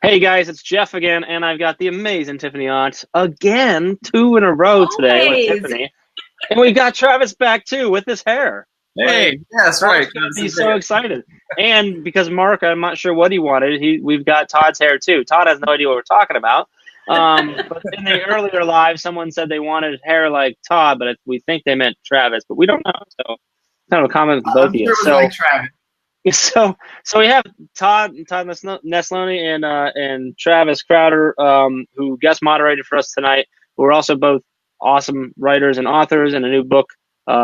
Hey guys, it's Jeff again, and I've got the amazing Tiffany on again, two in a row today with Always. Tiffany, and we've got Travis back too with his hair. Like, Hey, yeah, that's right. Mark's gonna be so excited, and because Mark, I'm not sure what he wanted. We've got Todd's hair too. Todd has no idea what we're talking about. But in the earlier live, someone said they wanted hair like Todd, but we think they meant Travis, but we don't know. So, kind of a comment with both I'm of you. sure it was So. like Travis. So we have Todd Nesloney and Travis Crowder, who guest moderated for us tonight. Who are also both awesome writers and authors in a new book,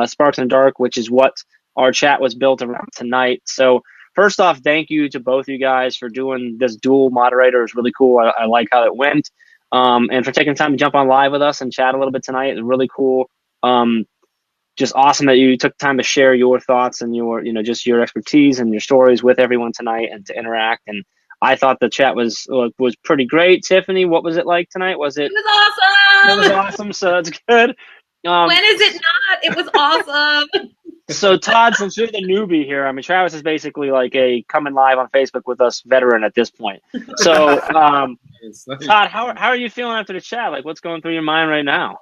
Sparks in the Dark, which is what our chat was built around tonight. So first off, thank you to both you guys for doing this dual moderator. It's really cool. I like how it went, and for taking time to jump on live with us and chat a little bit tonight. It's really cool. Just awesome that you took time to share your thoughts and just your expertise and your stories with everyone tonight and to interact. And I thought the chat was pretty great. Tiffany, what was it like tonight? It was It was awesome. awesome. So it's good. When is it not? It was awesome. So Todd, since you're the newbie here, I mean, Travis is basically like a coming live on Facebook with us veteran at this point. So, Todd, how are you feeling after the chat? Like, what's going through your mind right now?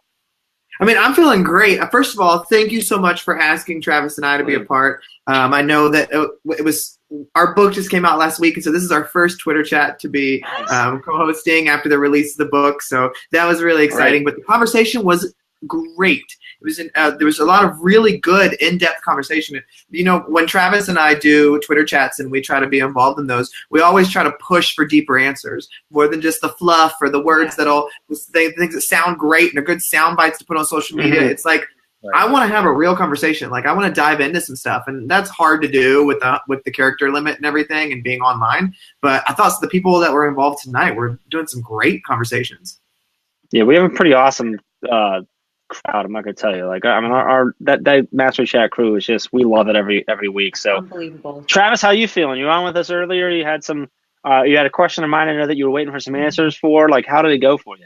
I mean, I'm feeling great. First of all, thank you so much for asking Travis and I to be a part. I know that it was our book just came out last week, and so this is our first Twitter chat to be co-hosting after the release of the book. So that was really exciting. Right. But the conversation was great. It was there was a lot of really good in-depth conversation. You know, when Travis and I do Twitter chats and we try to be involved in those, we always try to push for deeper answers, more than just the fluff or the words that'll things that sound great and are good sound bites to put on social media. It's like I want to have a real conversation. Like I want to dive into some stuff, and that's hard to do with the character limit and everything and being online. But I thought the people that were involved tonight were doing some great conversations. Yeah, we have a pretty awesome crowd. I'm not gonna tell you. Like, I mean, our that Master Chat crew is just, we love it every week. So Unbelievable. Travis, how you feeling? You were on with us earlier. You had you had a question in mind. I know that you were waiting for some answers for. Like, how did it go for you?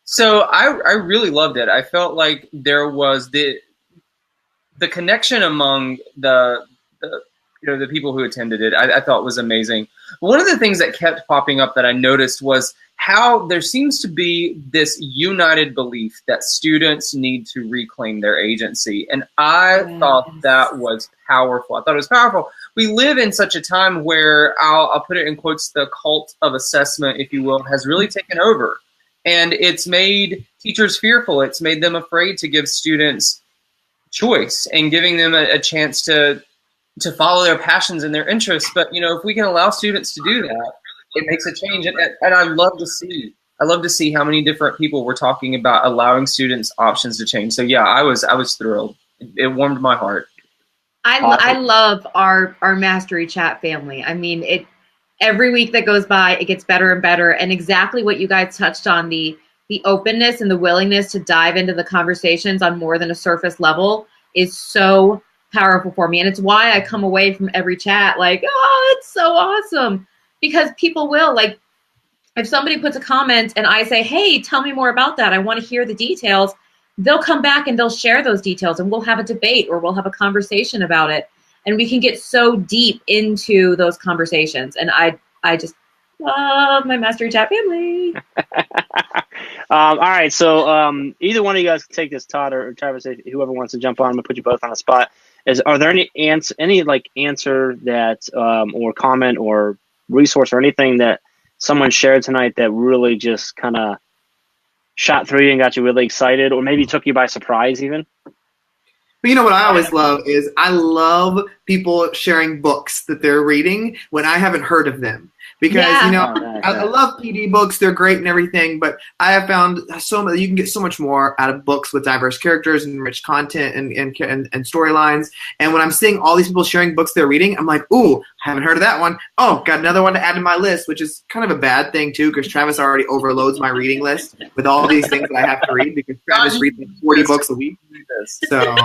So I really loved it. I felt like there was the connection among the people who attended it. I thought was amazing. One of the things that kept popping up that I noticed was how there seems to be this united belief that students need to reclaim their agency. And I thought that was powerful. I thought it was powerful. We live in such a time where, I'll put it in quotes, the cult of assessment, if you will, has really taken over. And it's made teachers fearful. It's made them afraid to give students choice and giving them a chance to follow their passions and their interests. But, if we can allow students to do that, it makes a change. And I love to see how many different people were talking about allowing students options to change. So yeah, I was thrilled. It warmed my heart. I love our Mastery Chat family. I mean, every week that goes by, it gets better and better. And exactly what you guys touched on, the openness and the willingness to dive into the conversations on more than a surface level is so powerful for me. And it's why I come away from every chat like, oh, it's so awesome. Because people will, like, if somebody puts a comment and I say, hey, tell me more about that, I want to hear the details, they'll come back and they'll share those details and we'll have a debate or we'll have a conversation about it. And we can get so deep into those conversations. And I just love my Mastery Chat family. All right, so either one of you guys can take this, Todd or Travis, whoever wants to jump on. I'm gonna put you both on the spot. Are there any answer that or comment or resource or anything that someone shared tonight that really just kind of shot through you and got you really excited, or maybe took you by surprise even? But you know what I always love is I love people sharing books that they're reading when I haven't heard of them. Because, I love PD books. They're great and everything, but I have found you can get so much more out of books with diverse characters and rich content and storylines. And when I'm seeing all these people sharing books they're reading, I'm like, ooh, haven't heard of that one. Oh, got another one to add to my list, which is kind of a bad thing too, because Travis already overloads my reading list with all these things that I have to read because Travis reads like 40 books a week. So...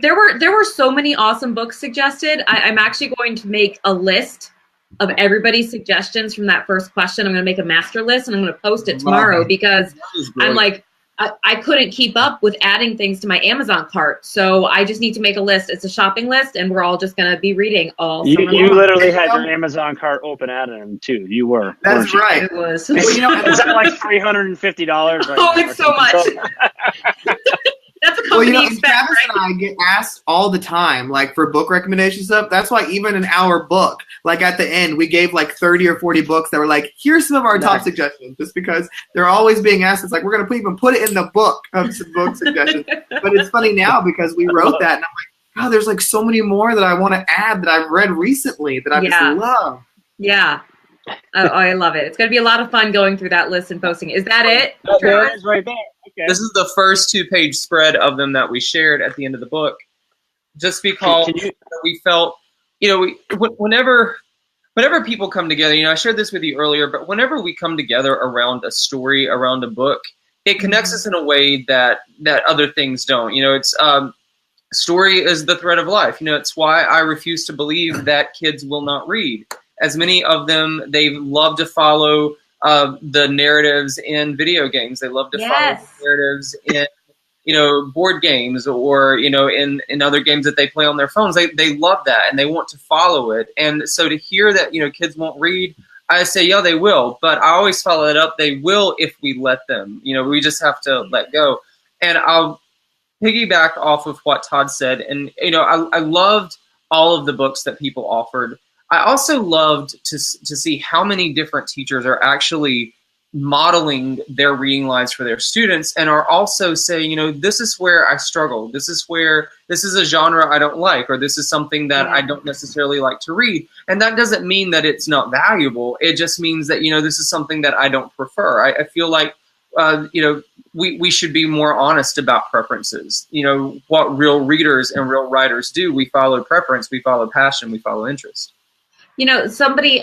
There were so many awesome books suggested. I'm actually going to make a list of everybody's suggestions from that first question. I'm going to make a master list and I'm going to post it tomorrow because I'm like, I couldn't keep up with adding things to my Amazon cart. So I just need to make a list. It's a shopping list, and we're all just going to be reading all summer You long. literally had your Amazon cart open at him too. You were. That's right. It was. Well, you know, Is that like $350 right Oh, now? it's so much. That's a company expense, Travis right? and I get asked all the time, like for book recommendation stuff. That's why even in our book, like at the end, we gave like 30 or 40 books that were like, here's some of our top suggestions, just because they're always being asked. It's like, we're going to even put it in the book of some book suggestions. But it's funny now because we wrote that and I'm like, oh, there's like so many more that I want to add that I've read recently that I just love. Yeah. Oh, I love it. It's going to be a lot of fun going through that list and posting. Is that it? There it is right there. Okay. This is the first 2-page spread of them that we shared at the end of the book, just because we felt, whenever people come together, I shared this with you earlier, but whenever we come together around a story, around a book, it connects us in a way that other things don't. It's story is the thread of life. It's why I refuse to believe that kids will not read. As many of them, they love to follow the narratives in video games. They love to follow the narratives in board games or in other games that they play on their phones. They love that and they want to follow it. And so to hear that kids won't read, I say yeah, they will. But I always follow it up. They will if we let them. We just have to let go. And I'll piggyback off of what Todd said. And I loved all of the books that people offered. I also loved to see how many different teachers are actually modeling their reading lives for their students and are also saying, this is where I struggle. This is a genre I don't like, or this is something that I don't necessarily like to read. And that doesn't mean that it's not valuable. It just means that, this is something that I don't prefer. I feel like, we should be more honest about preferences. What real readers and real writers do. We follow preference, we follow passion, we follow interest. Somebody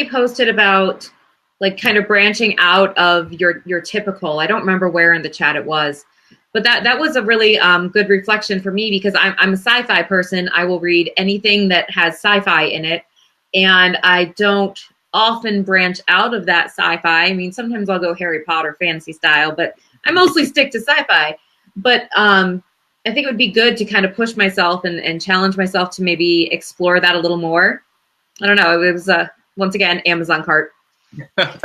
posted about like kind of branching out of your typical, I don't remember where in the chat it was, but that was a really good reflection for me because I'm a sci-fi person. I will read anything that has sci-fi in it. And I don't often branch out of that sci-fi. I mean, sometimes I'll go Harry Potter fantasy style, but I mostly stick to sci-fi. But I think it would be good to kind of push myself and challenge myself to maybe explore that a little more. I don't know. It was, once again, Amazon cart. It's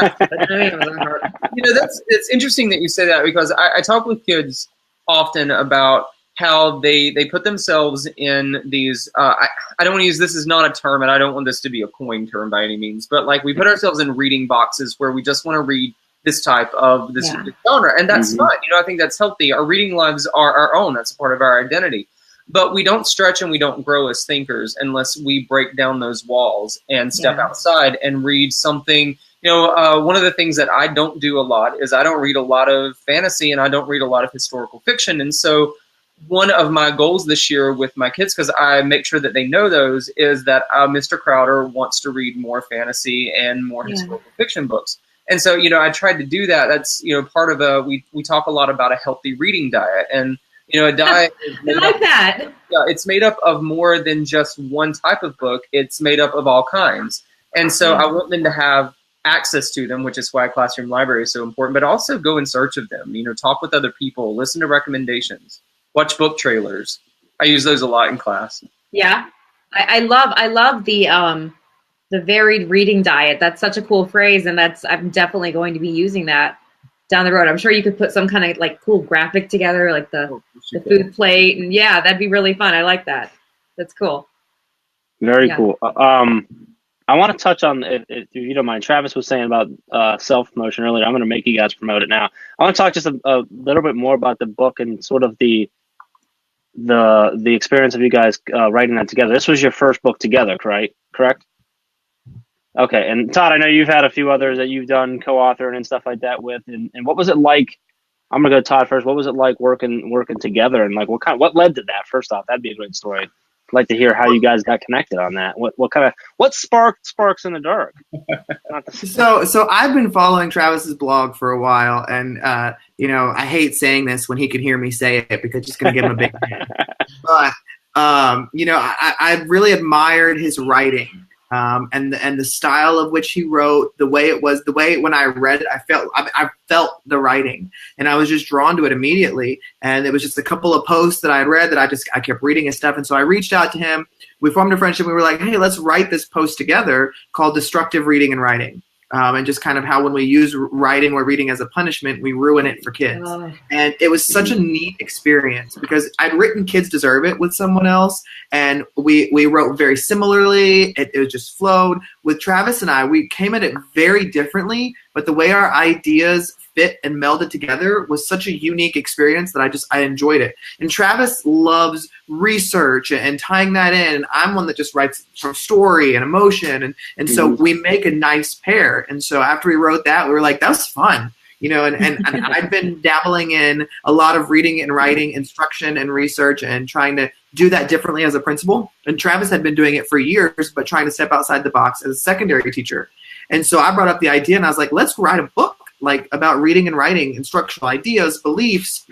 interesting that you say that because I talk with kids often about how they put themselves in these, I don't want to use this is not a term and I don't want this to be a coined term by any means, but like we put ourselves in reading boxes where we just want to read this type of this genre. And that's fine. I think that's healthy. Our reading lives are our own. That's a part of our identity. But we don't stretch and we don't grow as thinkers unless we break down those walls and step outside and read something. One of the things that I don't do a lot is I don't read a lot of fantasy and I don't read a lot of historical fiction. And so one of my goals this year with my kids, because I make sure that they know those, is that Mr. Crowder wants to read more fantasy and more historical fiction books. And so, I tried to do that. That's, part of we talk a lot about a healthy reading diet. And a diet is I like that. Yeah, it's made up of more than just one type of book. It's made up of all kinds. And so I want them to have access to them, which is why classroom library is so important, but also go in search of them, talk with other people, listen to recommendations, watch book trailers. I use those a lot in class. Yeah. I love the varied reading diet. That's such a cool phrase. And I'm definitely going to be using that down the road. I'm sure you could put some kind of like cool graphic together, like the food plate. And that'd be really fun. I like that. That's cool. Very cool. I want to touch on, if you don't mind, Travis was saying about self-promotion earlier. I'm going to make you guys promote it now. I want to talk just a little bit more about the book and sort of the experience of you guys writing that together. This was your first book together, correct? Okay, and Todd, I know you've had a few others that you've done co-authoring and stuff like that with, and what was it like? I'm gonna go to Todd first. What was it like working together, and like what led to that? First off, that'd be a great story. I'd like to hear how you guys got connected on that. What sparks in the dark? So I've been following Travis's blog for a while, and I hate saying this when he can hear me say it because it's gonna give him a big head. But I really admired his writing. and the style of which he wrote, the way it was, the way when I read it, I felt the writing, and I was just drawn to it immediately. And it was just a couple of posts that I had read that I kept reading his stuff, and so I reached out to him. We formed a friendship. We were like, hey, let's write this post together called Destructive Reading and Writing. And just kind of how when we use writing or reading as a punishment, we ruin it for kids. And it was such a neat experience because I'd written Kids Deserve It with someone else, and we wrote very similarly. It just flowed. With Travis and I, we came at it very differently, but the way our ideas fit and melded together was such a unique experience that I enjoyed it. And Travis loves research and tying that in, and I'm one that just writes from story and emotion, and so we make a nice pair. And so after we wrote that, we were like, that was fun. And I've been dabbling in a lot of reading and writing instruction and research and trying to do that differently as a principal. And Travis had been doing it for years, but trying to step outside the box as a secondary teacher. And so I brought up the idea, and I was like, let's write a book like about reading and writing, instructional ideas, beliefs,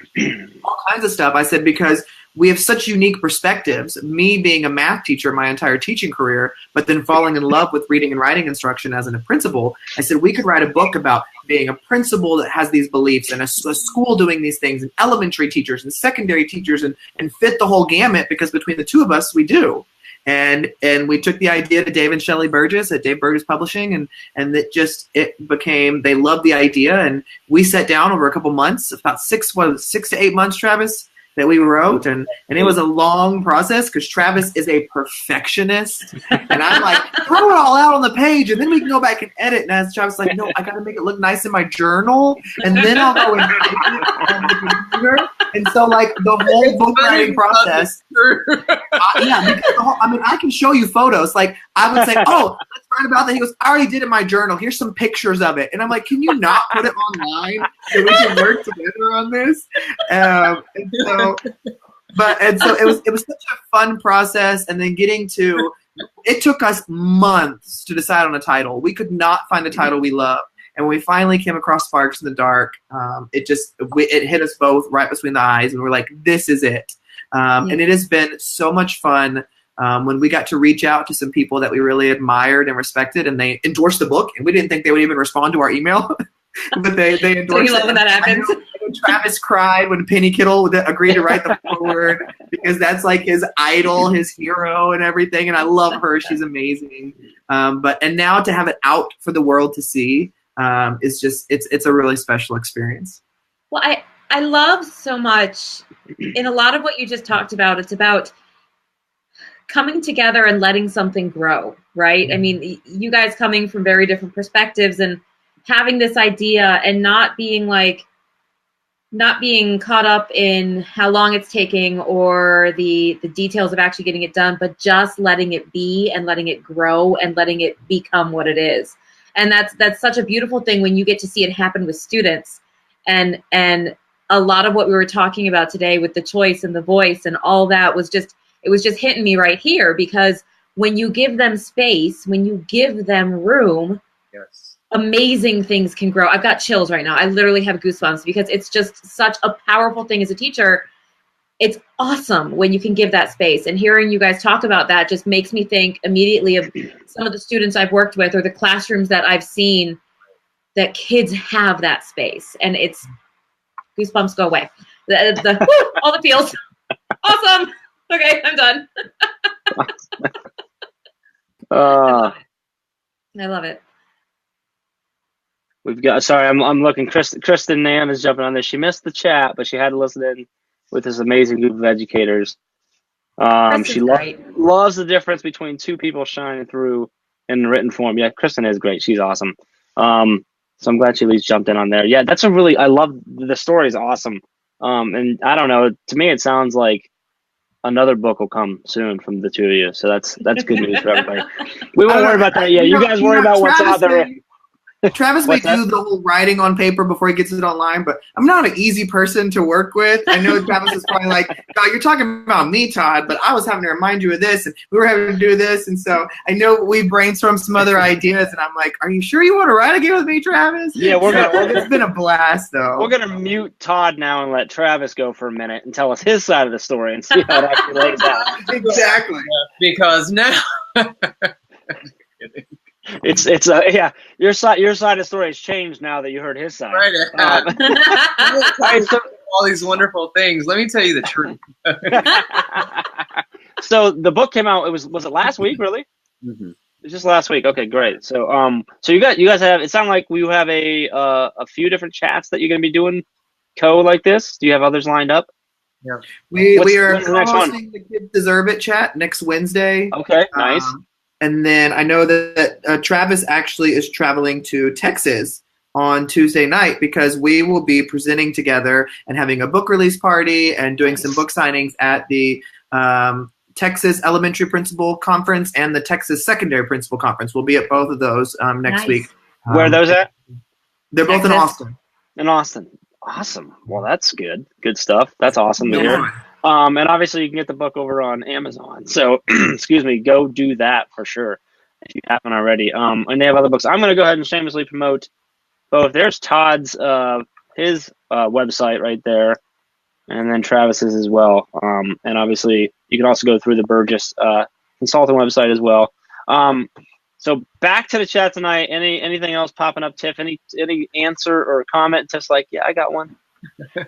all kinds of stuff. I said, because we have such unique perspectives, me being a math teacher my entire teaching career, but then falling in love with reading and writing instruction as a principal. I said, we could write a book about being a principal that has these beliefs, and a school doing these things, and elementary teachers and secondary teachers, and fit the whole gamut, because between the two of us, we do. And we took the idea to Dave and Shelley Burgess at Dave Burgess Publishing, and it became, they loved the idea, and we sat down over a couple months, about 6 to 8 months, Travis, that we wrote, and it was a long process because Travis is a perfectionist, and I'm like, throw it all out on the page, and then we can go back and edit. And as Travis like, no, I got to make it look nice in my journal, and then I'll go and edit it on the computer. And so, like, the whole book writing process, I can show you photos. Like, I would say, oh, let's write about that. He goes, I already did it in my journal. Here's some pictures of it. And I'm like, can you not put it online so we can work together on this? And so it was such a fun process. And then it took us months to decide on a title. We could not find a title we loved. And when we finally came across Sparks in the Dark, it hit us both right between the eyes, and we're like, this is it. And it has been so much fun when we got to reach out to some people that we really admired and respected, and they endorsed the book, and we didn't think they would even respond to our email, but they endorsed so you love when that happens. Travis cried when Penny Kittle agreed to write the foreword, because that's like his idol, his hero, and everything. And I love her; she's amazing. And now to have it out for the world to see. It's a really special experience. Well, I love so much in a lot of what you just talked about. It's about coming together and letting something grow, right? I mean, you guys coming from very different perspectives and having this idea and not being caught up in how long it's taking or the details of actually getting it done, but just letting it be and letting it grow and letting it become what it is. And that's such a beautiful thing when you get to see it happen with students. And a lot of what we were talking about today with the choice and the voice and all that was just hitting me right here, because when you give them space, when you give them room, yes, amazing things can grow. I've got chills right now. I literally have goosebumps because it's just such a powerful thing as a teacher. It's awesome when you can give that space. And hearing you guys talk about that just makes me think immediately of some of the students I've worked with or the classrooms that I've seen that kids have that space. And it's goosebumps go away. All the feels. Awesome. Okay, I'm done. I love it. We've got, sorry, I'm looking. Kristen Nam is jumping on this. She missed the chat, but she had to listen in with this amazing group of educators. She loves the difference between two people shining through in written form. Yeah, Kristen is great. She's awesome. So I'm glad she at least jumped in on there. Yeah, I love the story is awesome. And I don't know, to me it sounds like another book will come soon from the two of you. So that's good news for everybody. We won't worry about that yet. You guys worry about what's out there. Travis may do the whole writing on paper before he gets it online, but I'm not an easy person to work with. I know Travis is probably like, God, you're talking about me, Todd, but I was having to remind you of this, and we were having to do this. And so I know we brainstormed some other ideas, and I'm like, are you sure you want to write again with me, Travis? Yeah, it's been a blast, though. We're going to mute Todd now and let Travis go for a minute and tell us his side of the story and see how it actually lays out. Exactly. Because now... It's yeah. Your side of the story has changed now that you heard his side. Right. Right, so, all these wonderful things. Let me tell you the truth. so the book came out. Was it last week? Really? Mm-hmm. It's just last week. Okay, great. So so you guys have. It sounds like we have a few different chats that you're going to be doing like this. Do you have others lined up? Yeah. We are when's the next one? hosting the Kids Deserve It chat next Wednesday. Okay, nice. And then I know that Travis actually is traveling to Texas on Tuesday night because we will be presenting together and having a book release party and doing some book signings at the Texas Elementary Principal Conference and the Texas Secondary Principal Conference. We'll be at both of those next week. Where are those at? They're both in Austin. In Austin. Awesome. Well, that's good. Good stuff. That's awesome to hear. And obviously you can get the book over on Amazon. So, excuse me, go do that for sure if you haven't already. And they have other books. I'm going to go ahead and shamelessly promote both. There's Todd's his website right there, and then Travis's as well. And obviously you can also go through the Burgess Consulting website as well. So back to the chat tonight. Anything else popping up, Tiff? Any answer or comment? Tiff's like, yeah, I got one.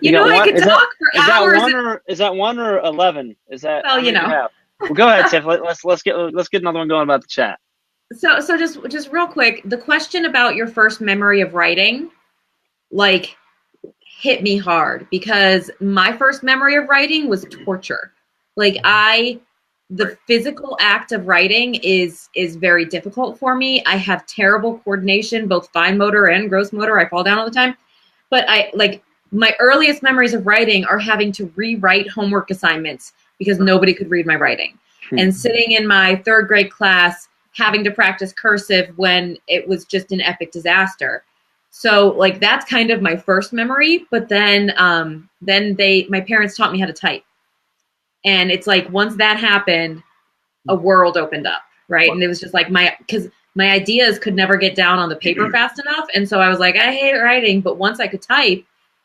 You know, I could talk for hours. Is that 1 or 11? Is that? Well, you know. Well, go ahead, Tiff. Let's get another one going about the chat. So just real quick, the question about your first memory of writing, like, hit me hard because my first memory of writing was torture. Like the physical act of writing is very difficult for me. I have terrible coordination, both fine motor and gross motor. I fall down all the time. But my earliest memories of writing are having to rewrite homework assignments because nobody could read my writing. And sitting in my third grade class, having to practice cursive when it was just an epic disaster. So that's kind of my first memory. But then my parents taught me how to type. And it's like, once that happened, a world opened up, right? And it was just like because my ideas could never get down on the paper fast enough. And so I was like, I hate writing. But once I could type,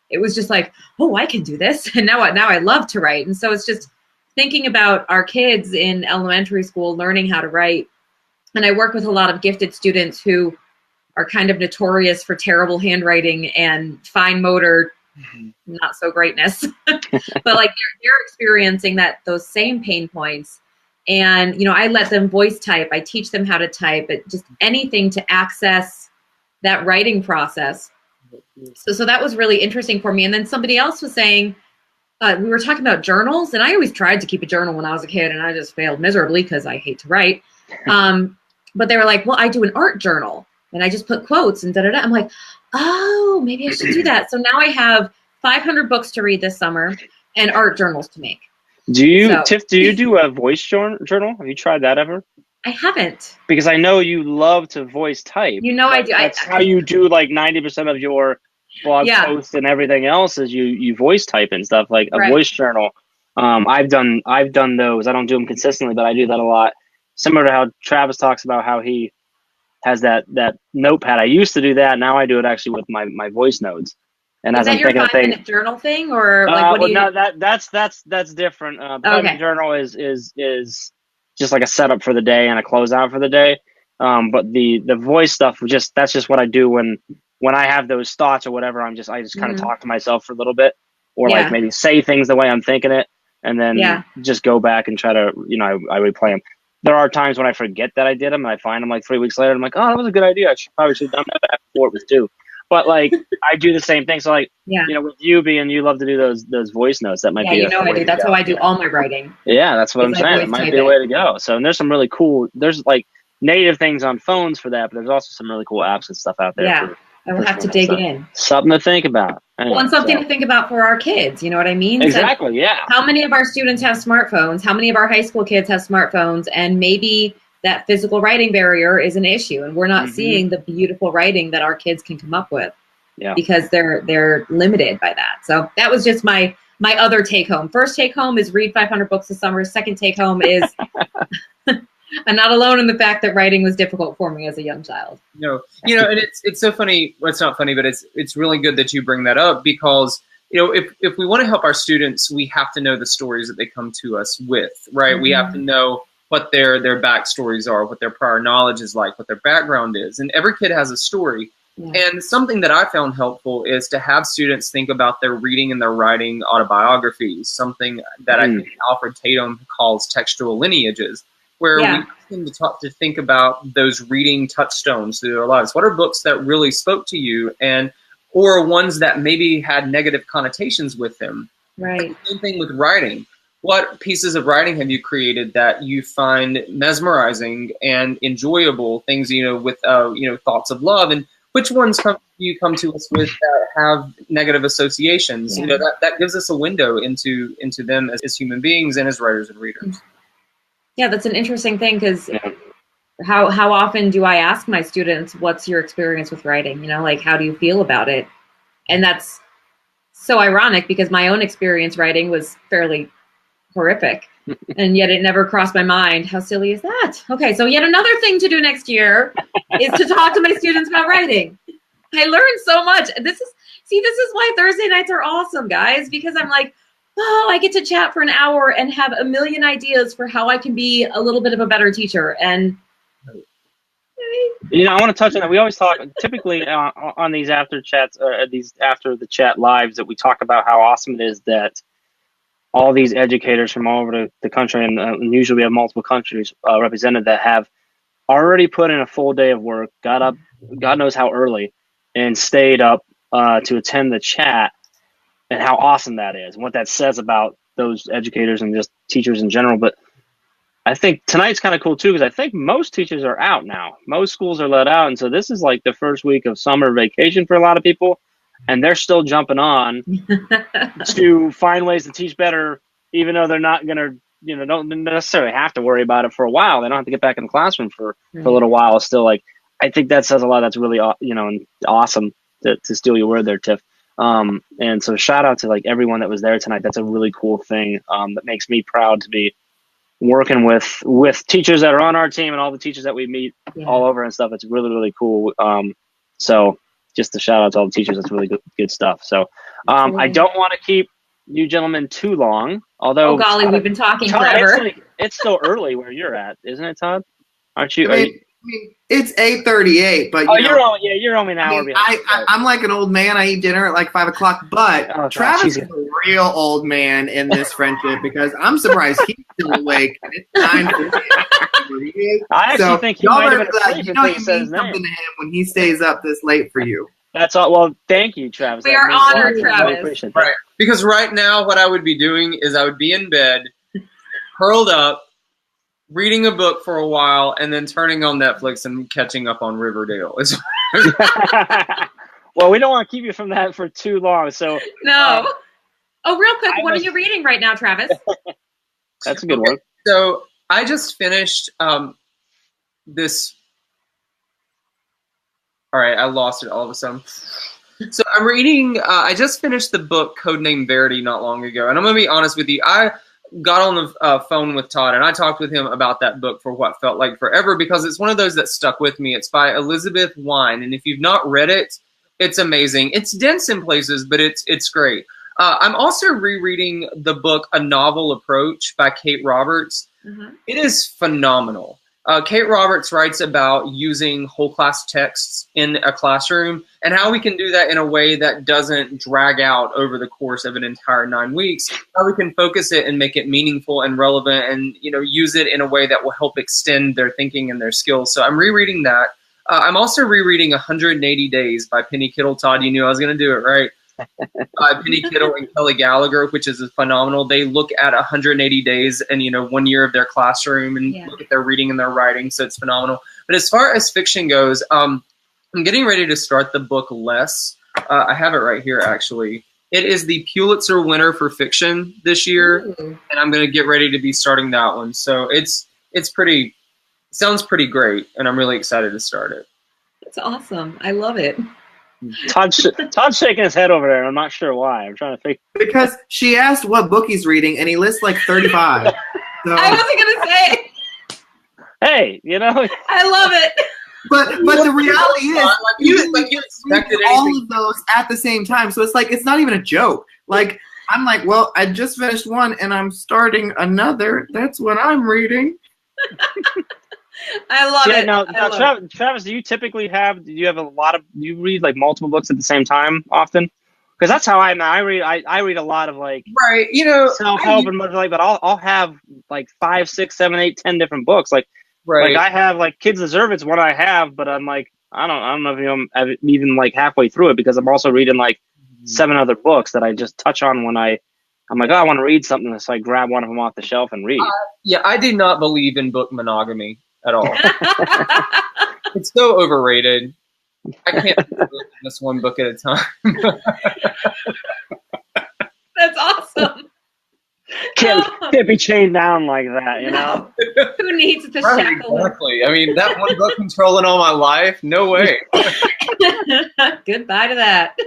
it was just like, oh, I can do this. And now I love to write. And so it's just thinking about our kids in elementary school learning how to write. And I work with a lot of gifted students who are kind of notorious for terrible handwriting and fine motor, not so greatness. But they're experiencing those same pain points. And, I let them voice type. I teach them how to type, but just anything to access that writing process. So that was really interesting for me. And then somebody else was saying, we were talking about journals, and I always tried to keep a journal when I was a kid, and I just failed miserably because I hate to write. But they were like, well, I do an art journal, and I just put quotes and da-da-da. I'm like, oh, maybe I should do that. So now I have 500 books to read this summer and art journals to make. Tiff, do you do a voice journal? Have you tried that ever? I haven't. Because I know you love to voice type. I do. That's how you do 90% of your blog posts and everything else is you voice type and stuff, like a voice journal. I've done those. I don't do them consistently, but I do that a lot. Similar to how Travis talks about how he has that notepad. I used to do that. Now I do it actually with my voice notes. And is that your 5-minute journal thing, or what do you? No, that's different. 5-minute journal is just like a setup for the day and a closeout for the day. But the voice stuff, that's just what I do when I have those thoughts or whatever. I just kind of talk to myself for a little bit, or maybe say things the way I'm thinking it, and then just go back and try to I replay them. There are times when I forget that I did them, and I find them 3 weeks later. I'm like, oh, that was a good idea. I probably should have done that before it was due. But I do the same thing. So with you you love to do those voice notes. That might be. I do. That's how I do all my writing. Yeah, that's what I'm saying. It might be a way to go. So and there's some really cool. There's native things on phones for that, but there's also some really cool apps and stuff out there. Yeah, I will have to dig it in. Something to think about. Anyway, and something to think about for our kids. You know what I mean? Exactly. Yeah. How many of our students have smartphones? How many of our high school kids have smartphones? And maybe that physical writing barrier is an issue, and we're not seeing the beautiful writing that our kids can come up with. Yeah. Because they're limited by that. So that was just my other take home. First take home is read 500 books this summer. Second take home is I'm not alone in the fact that writing was difficult for me as a young child. No, and it's so funny. Well, it's not funny, but it's really good that you bring that up because if we want to help our students, we have to know the stories that they come to us with, right? We have to know what their backstories are, what their prior knowledge is like, what their background is. And every kid has a story. Yeah. And something that I found helpful is to have students think about their reading and their writing autobiographies, something that I think Alfred Tatum calls textual lineages, where we tend to think about those reading touchstones through their lives. What are books that really spoke to you, and or ones that maybe had negative connotations with them? Right. Same thing with writing. What pieces of writing have you created that you find mesmerizing and enjoyable? Things, with thoughts of love, and which ones do you come to us with that have negative associations? Yeah. That gives us a window into them as human beings and as writers and readers. Yeah, that's an interesting thing, because how often do I ask my students, "What's your experience with writing? Like, how do you feel about it?" And that's so ironic, because my own experience writing was fairly horrific, and yet it never crossed my mind. How silly is that? Okay, so yet another thing to do next year is to talk to my students about writing. I learned so much. This is why Thursday nights are awesome, guys, because I'm like, oh, I get to chat for an hour and have a million ideas for how I can be a little bit of a better teacher. And I want to touch on that. We always talk typically on these after chats, these after the chat lives, that we talk about how awesome it is that all these educators from all over the country, and usually we have multiple countries represented, that have already put in a full day of work, got up, God knows how early, and stayed up to attend the chat, and how awesome that is, and what that says about those educators and just teachers in general. But I think tonight's kind of cool too, because I think most teachers are out now. Most schools are let out, and so this is like the first week of summer vacation for a lot of people. And they're still jumping on to find ways to teach better, even though they're not going to, don't necessarily have to worry about it for a while. They don't have to get back in the classroom for a little while. It's still like, I think that says a lot. That's really, awesome to steal your word there, Tiff. And so shout out to like everyone that was there tonight. That's a really cool thing that makes me proud to be working with teachers that are on our team and all the teachers that we meet all over and stuff. It's really, really cool. So just a shout out to all the teachers. That's really good stuff. So I don't want to keep you gentlemen too long. Although, oh golly, we've been talking Todd, forever. It's still early where you're at, isn't it, Todd? Aren't you? I mean, it's 8:38, but you're only an hour behind. I'm like an old man. I eat dinner at like 5 o'clock. But Travis is a real old man in this friendship, because I'm surprised he's still awake. And it's 9:48. I actually think he might have been asleep. You mean something to him when he stays up this late for you. That's all. Well, thank you, Travis. We are honored, Travis. Right. Because right now, what I would be doing is I would be in bed, curled up, reading a book for a while, and then turning on Netflix and catching up on Riverdale. Well, we don't want to keep you from that for too long. So no. Real quick, what are you reading right now, Travis? That's a good one. So I just finished this. All right, I lost it all of a sudden. So I'm reading. I just finished the book Codename Verity not long ago, and I'm going to be honest with you. I got on the phone with Todd, and I talked with him about that book for what felt like forever, because it's one of those that stuck with me. It's by Elizabeth Wein, and if you've not read it, it's amazing. It's dense in places, but it's great. I'm also rereading the book A Novel Approach by Kate Roberts. Mm-hmm. It is phenomenal. Kate Roberts writes about using whole class texts in a classroom and how we can do that in a way that doesn't drag out over the course of an entire 9 weeks, how we can focus it and make it meaningful and relevant and, use it in a way that will help extend their thinking and their skills. So I'm rereading that. I'm also rereading 180 Days by Penny Kittle. Todd, you knew I was going to do it, right? Penny Kittle and Kelly Gallagher, which is phenomenal. They look at 180 days and 1 year of their classroom and look at their reading and their writing, so it's phenomenal. But as far as fiction goes, I'm getting ready to start the book Less. I have it right here, actually. It is the Pulitzer winner for fiction this year, and I'm going to get ready to be starting that one. So it's pretty, sounds pretty great, and I'm really excited to start it. That's awesome. I love it. Todd's shaking his head over there. I'm not sure why. I'm trying to think. Because she asked what book he's reading, and he lists like 35. So. I wasn't gonna say. Hey, I love it. But the reality is, you expected all of those at the same time. So it's not even a joke. Like I'm like, well, I just finished one, and I'm starting another. That's what I'm reading. I love it. Now, I love it. Travis, do you have a lot of, do you read like multiple books at the same time often? Because that's how I read. I read a lot of like Right. self-help and much like, but I'll have like 5, 6, 7, 8, 10 different books. Like right. I have like Kids Deserve It's what I have, but I'm like, I don't know if I'm even like halfway through it because I'm also reading like 7 other books that I just touch on when I'm like, oh, I want to read something, so I grab one of them off the shelf and read. Yeah, I do not believe in book monogamy at all. It's so overrated. I can't do this one book at a time. That's awesome. Can't be chained down like that, you know? Who needs the Right, shackle? exactly. I mean, that one book controlling all my life? No way. Goodbye to that.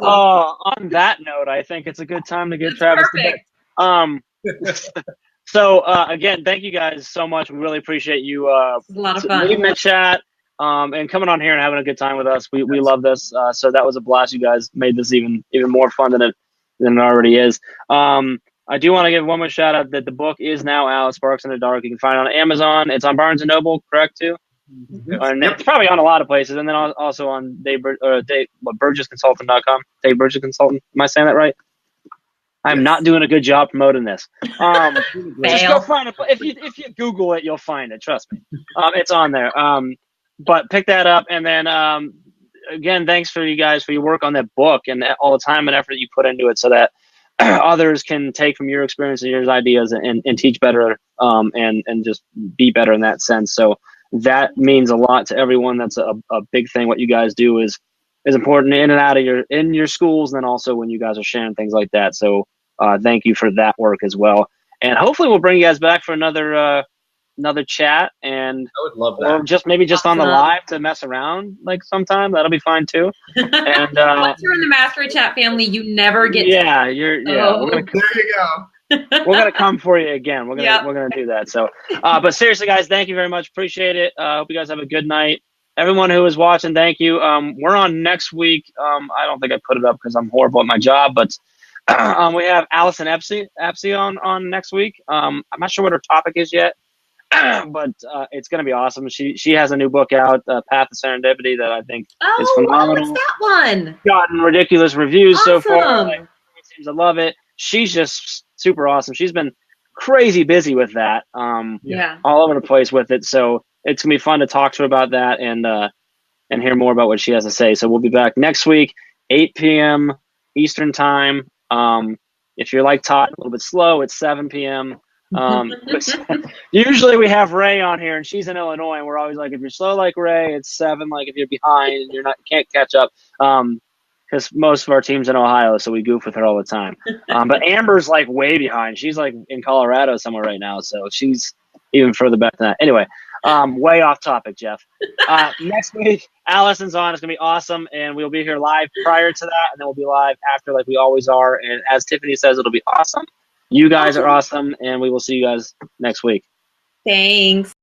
On that note, I think it's a good time to get Travis perfect. to bed. So again, thank you guys so much. We really appreciate you It was a lot of fun. leaving the chat and coming on here and having a good time with us. We love this. So that was a blast. You guys made this even more fun than it already is. I do want to give one more shout out that the book is now out, Sparks in the Dark. You can find it on Amazon. It's on Barnes & Noble, correct, too? And it's probably on a lot of places, and then also on BurgessConsultant.com. Dave Burgess Consultant. Am I saying that right? I'm not doing a good job promoting this. Just go find it. If you Google it, you'll find it. Trust me. It's on there. But pick that up, and then again, thanks for you guys for your work on that book and all the time and effort you put into it, so that others can take from your experience and your ideas and teach better and just be better in that sense. So that means a lot to everyone. That's a big thing. What you guys do is important in and out of your schools, and then also when you guys are sharing things like that. So thank you for that work as well. And hopefully we'll bring you guys back for another chat, and I would love that. or just maybe just on the live to mess around like sometime. That'll be fine too. And once you're in the Mastery Chat family, you never get there you go. We're gonna come for you again. We're gonna do that. So, but seriously, guys, thank you very much. Appreciate it. Hope you guys have a good night. Everyone who is watching, thank you. We're on next week. I don't think I put it up because I'm horrible at my job, but we have Allison Epsy on next week. I'm not sure what her topic is yet, but it's gonna be awesome. She has a new book out, Path of Serendipity, that I think is phenomenal. What's that one? Gotten ridiculous reviews so far. Awesome. Like, everyone seems to love it. She's just super awesome. She's been crazy busy with that, all over the place with it. So it's gonna be fun to talk to her about that and hear more about what she has to say. So we'll be back next week, 8 p.m. Eastern time. If you're like Todd, a little bit slow, it's 7 p.m. Usually we have Ray on here, and she's in Illinois, and we're always like, if you're slow like Ray, it's 7. Like if you're behind, can't catch up. Because most of our team's in Ohio, so we goof with her all the time. But Amber's like way behind. She's like in Colorado somewhere right now, so she's even further back than that. Anyway, way off topic, Jeff. Next week, Allison's on. It's going to be awesome, and we'll be here live prior to that, and then we'll be live after like we always are. And as Tiffany says, it'll be awesome. You guys are awesome, and we will see you guys next week. Thanks.